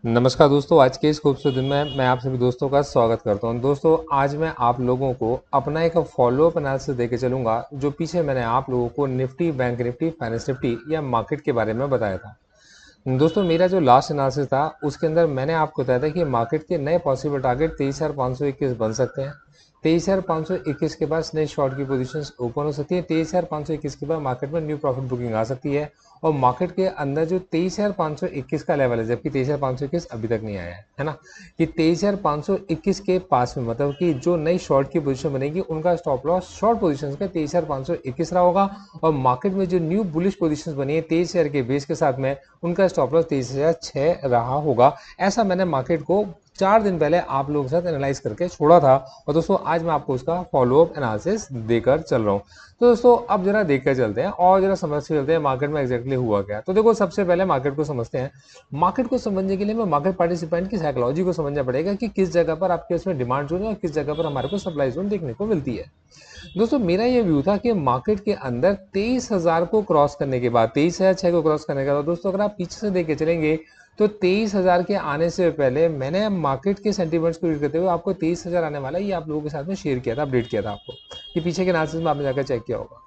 नमस्कार दोस्तों, आज के इस खूबसूरत दिन में मैं आप सभी दोस्तों का स्वागत करता हूं। दोस्तों, आज मैं आप लोगों को अपना एक फॉलोअप एनालिसिस देके चलूंगा जो पीछे मैंने आप लोगों को Nifty, bank Nifty, finance Nifty या मार्केट के बारे में बताया था। दोस्तों, मेरा जो लास्ट एनालिसिस था उसके अंदर मैंने आपको बताया था कि मार्केट के नए पॉसिबल टारगेट 23,521 बन सकते हैं। 23,521 के बाद नई शॉर्ट की पोजीशंस ओपन हो सकती है। 23,521 के बाद मार्केट में न्यू प्रॉफिट बुकिंग आ सकती है और मार्केट के अंदर जो 23,521 का लेवल है, जबकि 23,521 अभी तक नहीं आया है ना, कि 23,521 के पास में मतलब कि जो नई शॉर्ट की पोजीशन बनेगी उनका स्टॉप लॉस शॉर्ट पोजीशन का 23,521 रहा होगा और मार्केट में जो न्यू बुलिश पोजीशन बनी है 23,000 के बेस के साथ में उनका स्टॉप लॉस 23,006 रहा होगा। ऐसा मैंने मार्केट को 4 दिन पहले आप लोगों के साथ एनालाइज करके छोड़ा था और दोस्तों आज मैं आपको उसका फॉलोअप एनालिसिस देकर चल रहा हूँ। तो दोस्तों अब जरा देखकर चलते हैं और जरा समझते चलते हैं मार्केट में एग्जैक्टली हुआ क्या। तो देखो, सबसे पहले मार्केट को समझते हैं। मार्केट को समझने के लिए मैं मार्केट पार्टिसिपेंट की साइकोलॉजी को समझना पड़ेगा कि किस जगह पर आपके उसमें डिमांड जोन है और किस जगह पर हमारे को सप्लाई जोन देखने को मिलती है। दोस्तों, मेरा ये व्यू था कि मार्केट के अंदर 23,000 को क्रॉस करने के बाद 23,006 को क्रॉस करने के बाद दोस्तों अगर आप पीछे से देख के चलेंगे तो 23,000 के आने से पहले मैंने मार्केट के सेंटीमेंट्स को रीड करते हुए आपको 23,000 आने वाला है ये आप लोगों के साथ में शेयर किया था, अपडेट किया था आपको। ये पीछे के एनालिसिस में आपने जाकर चेक किया होगा।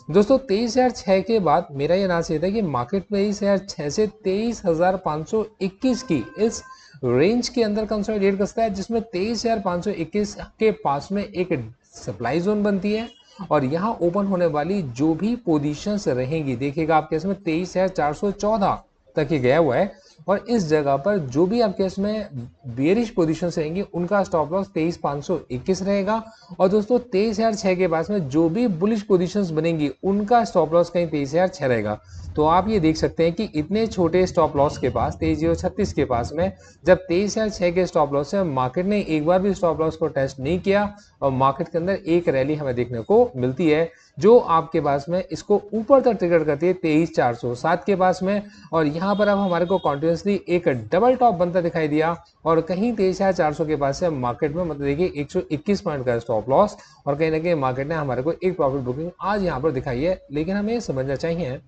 दोस्तों, 23,006 के बाद मेरा ये एनालिसिस था कि मार्केट में 23,006 से 23,521 की इस रेंज के अंदर कंसोलिडेट कर सकता है, जिसमें 23,521 के पास में एक सप्लाई जोन बनती है और यहाँ ओपन होने वाली जो भी पोजीशंस रहेंगी, देखिएगा आपके इसमें 23,414 तक ही गया हुआ है और इस जगह पर जो भी आपके इसमें बेरिश पोजीशन रहेंगी उनका स्टॉप लॉस 23,521 रहेगा और दोस्तों 23,006 के पास में जो भी बुलिश पोजीशंस बनेंगी उनका स्टॉप लॉस कहीं 23,006 रहेगा। तो आप ये देख सकते हैं कि इतने छोटे स्टॉप लॉस के पास 23,036 के पास में जब 23,006 के स्टॉप लॉस से मार्केट ने एक बार भी स्टॉप लॉस को टेस्ट नहीं किया और मार्केट के अंदर एक रैली हमें देखने को मिलती है जो आपके पास में इसको ऊपर तक ट्रिगर करती है 23,407 के पास में। और यहाँ पर अब हमारे को कॉन्टिन्यूसली एक डबल टॉप बनता दिखाई दिया और कहीं 23,400 के पास से मार्केट में मतलब देखिए 121 पॉइंट का स्टॉप लॉस और कहीं ना कहीं मार्केट ने हमारे को एक प्रॉफिट बुकिंग आज यहाँ पर दिखाई है। लेकिन हमें समझना चाहिए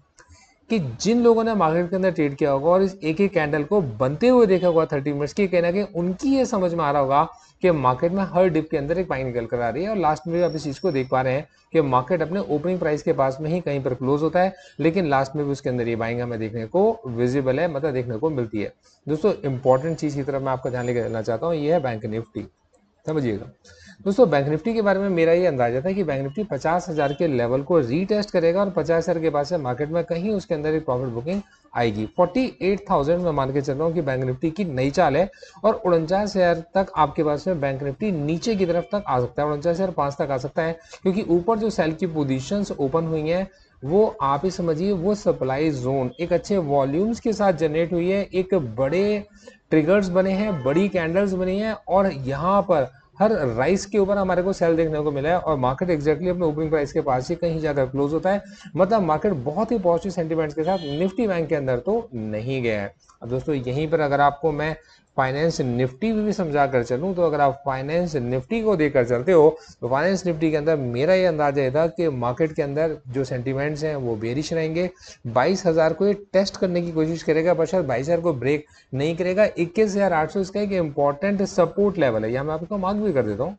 कि जिन लोगों ने मार्केट के अंदर ट्रेड किया होगा और इस एक एक कैंडल को बनते हुए देखा होगा 30 मिनट्स की, कहना कि उनकी ये समझ में आ रहा होगा कि मार्केट में हर डिप के अंदर एक बाइंग निकल कर आ रही है और लास्ट में भी आप इस चीज को देख पा रहे हैं कि मार्केट अपने ओपनिंग प्राइस के पास में ही कहीं पर क्लोज होता है, लेकिन लास्ट में भी उसके अंदर ये बाइंग हमें देखने को विजिबल है, मतलब देखने को मिलती है। दोस्तों, इंपॉर्टेंट चीज की तरफ मैं आपका ध्यान लेकर चलना चाहता हूँ, ये है बैंक निफ्टी। समझिएगा दोस्तों, बैंक निफ्टी के बारे में मेरा ये अंदाजा था कि बैंक निफ्टी 50,000 के लेवल को रीटेस्ट करेगा और 50,000 के बाद से मार्केट में कहीं उसके अंदर एक प्रॉफिट बुकिंग आएगी। 48,000 में मान के चल रहा हूँ कि बैंक निफ्टी की नई चाल है और 49,000 तक आपके पास में बैंक निफ्टी नीचे की तरफ तक आ सकता है, 49,005 तक आ सकता है, क्योंकि ऊपर जो सेल की पोजीशंस ओपन हुई हैं वो आप ही समझिए वो सप्लाई जोन एक अच्छे वॉल्यूम्स के साथ जनरेट हुई है, एक बड़े ट्रिगर्स बने हैं, बड़ी कैंडल्स बनी है और यहाँ पर हर राइस के ऊपर हमारे को सेल देखने को मिला है और मार्केट एग्जैक्टली अपने ओपनिंग प्राइस के पास ही कहीं जाकर क्लोज होता है। मतलब मार्केट बहुत ही पॉजिटिव सेंटीमेंट्स के साथ निफ्टी बैंक के अंदर तो नहीं गया है। अब दोस्तों, यहीं पर अगर आपको मैं फाइनेंस निफ्टी भी समझा कर चलूं तो अगर आप फाइनेंस निफ्टी को देखकर चलते हो तो फाइनेंस निफ्टी के अंदर मेरा ये अंदाजा है था कि मार्केट के अंदर जो सेंटीमेंट्स हैं वो बेरिश रहेंगे। 22,000 को ये टेस्ट करने की कोशिश करेगा पर शायद 22,000 को ब्रेक नहीं करेगा। 21,800 इसका एक इंपॉर्टेंट सपोर्ट लेवल है, यहां मैं आपको मार्क भी कर देता हूँ,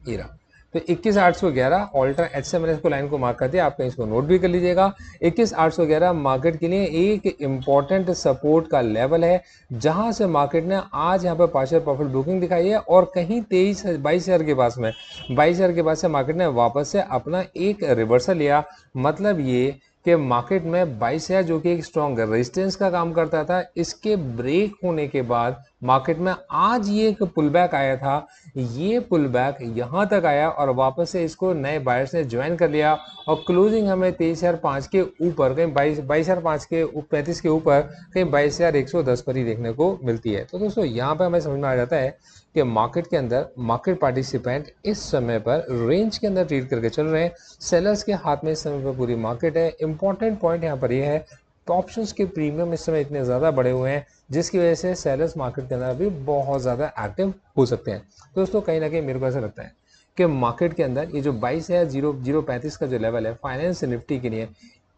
ये रहा। तो 21,811 ऑल्टर एच से मैंने इसको लाइन को मार्क कर दिया, आप कहीं इसको नोट भी कर लीजिएगा। 21,811 मार्केट के लिए एक इंपॉर्टेंट सपोर्ट का लेवल है जहां से मार्केट ने आज यहाँ पर पार्शियल प्रॉफिट बुकिंग दिखाई है और कहीं 22,000 के पास में 22,000 के पास से मार्केट ने वापस से अपना एक रिवर्सल लिया। मतलब ये कि मार्केट में 22,000 जो कि एक स्ट्रॉन्ग रेजिस्टेंस का काम करता था, इसके ब्रेक होने के बाद मार्केट में आज ये एक पुल बैक आया था। ये पुल बैक यहाँ तक आया और वापस से इसको नए बायर्स ने ज्वाइन कर लिया और क्लोजिंग हमें 23,005 के ऊपर कहीं 22,005 के 35 के ऊपर कहीं 22,110 पर ही देखने को मिलती है। तो दोस्तों, यहाँ पर हमें समझ में आ जाता है कि मार्केट के अंदर मार्केट पार्टिसिपेंट इस समय पर रेंज के अंदर ट्रेड करके चल रहे हैं। सेलर्स के हाथ में इस समय पर पूरी मार्केट है। इंपॉर्टेंट पॉइंट यहाँ पर यह है तो ऑप्शंस के प्रीमियम इस समय इतने ज़्यादा बढ़े हुए हैं जिसकी वजह से सेलर्स मार्केट के अंदर भी बहुत ज़्यादा एक्टिव हो सकते हैं। दोस्तों, कहीं ना कहीं मेरे को ऐसा लगता है कि मार्केट के अंदर ये जो 22,035 का जो लेवल है फाइनेंस निफ्टी के लिए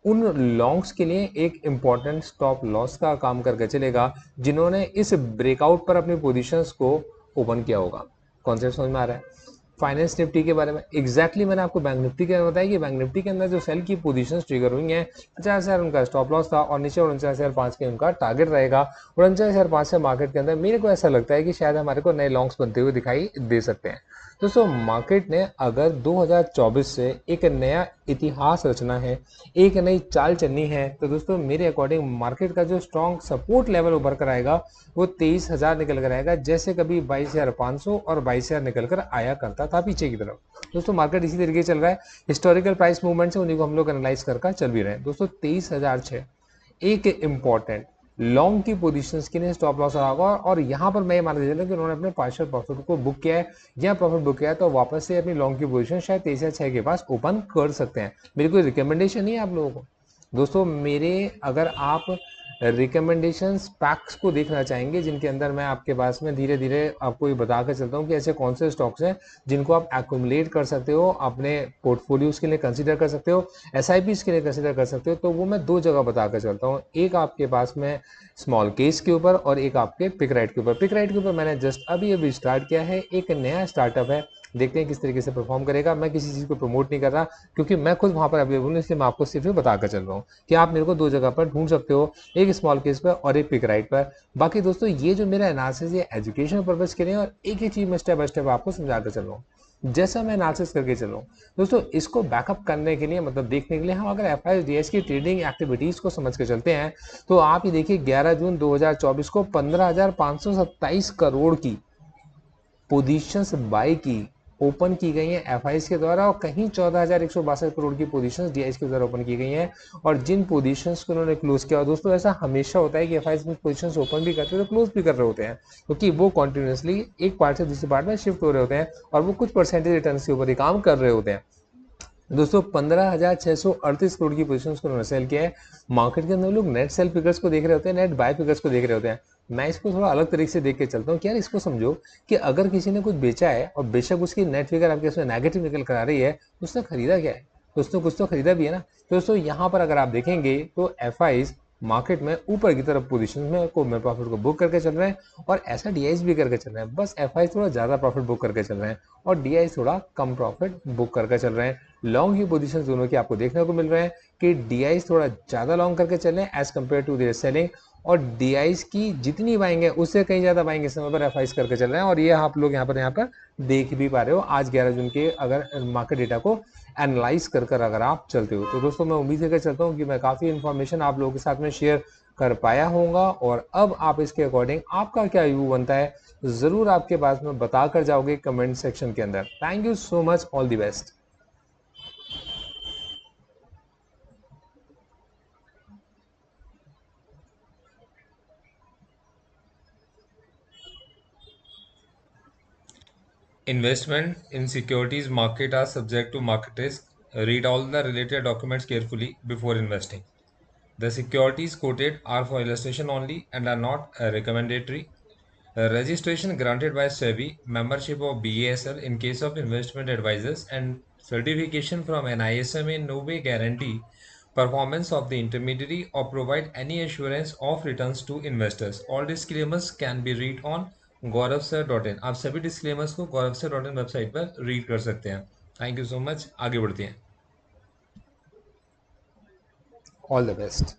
उन लॉन्ग्स के लिए एक इम्पॉर्टेंट स्टॉप लॉस का काम करके चलेगा जिन्होंने इस ब्रेकआउट पर अपनी पोजीशंस को ओपन किया होगा। कॉन्सेप्ट समझ में आ रहा है? फाइनेंस निफ्टी के बारे में मैंने आपको बैंक निफ्टी के बताया कि बैंक निफ्टी के अंदर जो सेल की पोजीशंस ट्रिगर हुई हैं, 50,000 उनका स्टॉप लॉस था और नीचे 49,500 के उनका टारगेट रहेगा। 49,500 मार्केट के अंदर मेरे को ऐसा लगता है कि शायद हमारे को नए लॉन्ग्स बनते हुए दिखाई दे सकते हैं। दोस्तों मार्केट ने अगर 2024 से एक नया इतिहास रचना है, एक नई चाल चलनी है, तो दोस्तों मेरे अकॉर्डिंग मार्केट का जो स्ट्रॉन्ग सपोर्ट लेवल उभर कर आएगा वो 23,000 निकल कर आएगा, जैसे कभी 22,500 और 22,000 निकल कर आया करता था पीछे की तरफ। दोस्तों मार्केट इसी तरीके चल रहा है, हिस्टोरिकल प्राइस मूवमेंट से उन्हीं को हम लोग एनालाइज कर चल भी रहे हैं। दोस्तों 23,006 एक इम्पॉर्टेंट लॉन्ग की पोजीशंस के लिए स्टॉप लॉस रहा होगा और यहाँ पर मैं ये मान के चलूँ कि उन्होंने अपने पार्शियल प्रॉफिट को बुक किया है या प्रॉफिट बुक किया है, तो वापस से अपनी लॉन्ग की पोजीशन शायद 23,006 के पास ओपन कर सकते हैं। मेरी कोई रिकमेंडेशन नहीं है आप लोगों को। दोस्तों मेरे अगर आप रिकमेंडेशंस पैक्स को देखना चाहेंगे जिनके अंदर मैं आपके पास में धीरे धीरे आपको ये बता कर चलता हूँ कि ऐसे कौन से स्टॉक्स हैं जिनको आप एक्यूमुलेट कर सकते हो, अपने पोर्टफोलियोज के लिए कंसीडर कर सकते हो, एसआईपीज के लिए कंसीडर कर सकते हो, तो वो मैं दो जगह बता कर चलता हूँ। एक आपके पास में स्मॉल केस के ऊपर और एक आपके पिक राइट के ऊपर। पिक राइट के ऊपर मैंने जस्ट अभी अभी स्टार्ट किया है, एक नया स्टार्टअप है, देखते हैं किस तरीके से परफॉर्म करेगा। मैं किसी चीज़ को प्रमोट नहीं कर रहा क्योंकि मैं खुद वहां पर अवेलेबल हूँ, इसलिए मैं आपको सिर्फ बता कर चल रहा हूँ कि आप मेरे को दो जगह पर ढूंढ सकते हो, एक स्मॉल केस पर और एक पिक राइट पर। बाकी दोस्तों ये जो मेरा एनालिसिस ये एजुकेशन पर्पज के लिए और एक ही चीज में स्टेप बाय स्टेप आपको समझा कर चल रहा हूँ, जैसा मैं एनालिसिस करके चल रहा हूँ। दोस्तों इसको बैकअप करने के लिए मतलब देखने के लिए हम अगर एफ आई डी की ट्रेडिंग एक्टिविटीज को समझ के चलते हैं तो आप ये देखिए 11 जून 2024 को 15,527 करोड़ की पोजीशंस बाय की ओपन की गई हैं एफ के द्वारा और कहीं 14,162 करोड़ की पोजीशंस डी के द्वारा ओपन की गई हैं। और जिन पोजीशंस को उन्होंने क्लोज किया, दोस्तों ऐसा हमेशा होता है कि एफ में पोजीशंस ओपन भी करते हैं तो क्लोज भी कर रहे होते हैं क्योंकि वो कॉन्टिन्यूसली एक पार्ट से दूसरे पार्ट में शिफ्ट हो रहे होते हैं और वो कुछ परसेंटेज रिटर्न के ऊपर ही काम कर रहे होते हैं। दोस्तों 15,638 करोड़ की पोजीशन को उन्होंने सेल किया है। मार्केट के अंदर लोग नेट सेल फिगर्स को देख रहे होते हैं, नेट बाय फिगर्स को देख रहे होते हैं। मैं इसको थोड़ा अलग तरीके से देख के चलता हूँ कि यार इसको समझो कि अगर किसी ने कुछ बेचा है और बेशक उसकी नेट फिगर आपके इसमें नेगेटिव निकल कर आ रही है, तो उसने खरीदा क्या है? दोस्तों कुछ तो खरीदा भी है ना। तो दोस्तों यहाँ पर अगर आप देखेंगे तो एफ मार्केट में ऊपर की तरफ पोजीशन में प्रॉफिट को बुक करके चल रहे हैं और ऐसा डीआईस भी करके चल रहे हैं। बस एफ थोड़ा ज्यादा प्रॉफिट बुक करके चल रहे हैं और डीआईस थोड़ा कम प्रॉफिट बुक करके चल रहे हैं। लॉन्ग की पोजीशन दोनों की आपको देखने को मिल रहे हैं कि डीआईस थोड़ा ज्यादा लॉन्ग करके चल रहे हैं as compare to their selling और डीआईस की जितनी बाइंग है उससे कहीं ज्यादा बाइंग इस समय पर एफ करके चल रहे हैं और ये आप लोग यहाँ पर देख भी पा रहे हो आज 11 जून के अगर मार्केट डेटा को एनालाइज कर अगर आप चलते हो। तो दोस्तों मैं उम्मीद करके चलता हूँ कि मैं काफ़ी इन्फॉर्मेशन आप लोगों के साथ में शेयर कर पाया होगा और अब आप इसके अकॉर्डिंग आपका क्या व्यू बनता है ज़रूर आपके पास में बता कर जाओगे कमेंट सेक्शन के अंदर। Thank you so much, all the best. Investment in securities market are subject to market risk. Read all the related documents carefully before investing. The securities quoted are for illustration only and are not recommendatory. Registration granted by SEBI, membership of BASL in case of investment advisors, and certification from NISM in no way guarantee performance of the intermediary or provide any assurance of returns to investors. All disclaimers can be read on gauravsir.in। आप सभी disclaimers को gauravsir.in website पर read कर सकते हैं। Thank you so much, आगे बढ़ते हैं। All the best.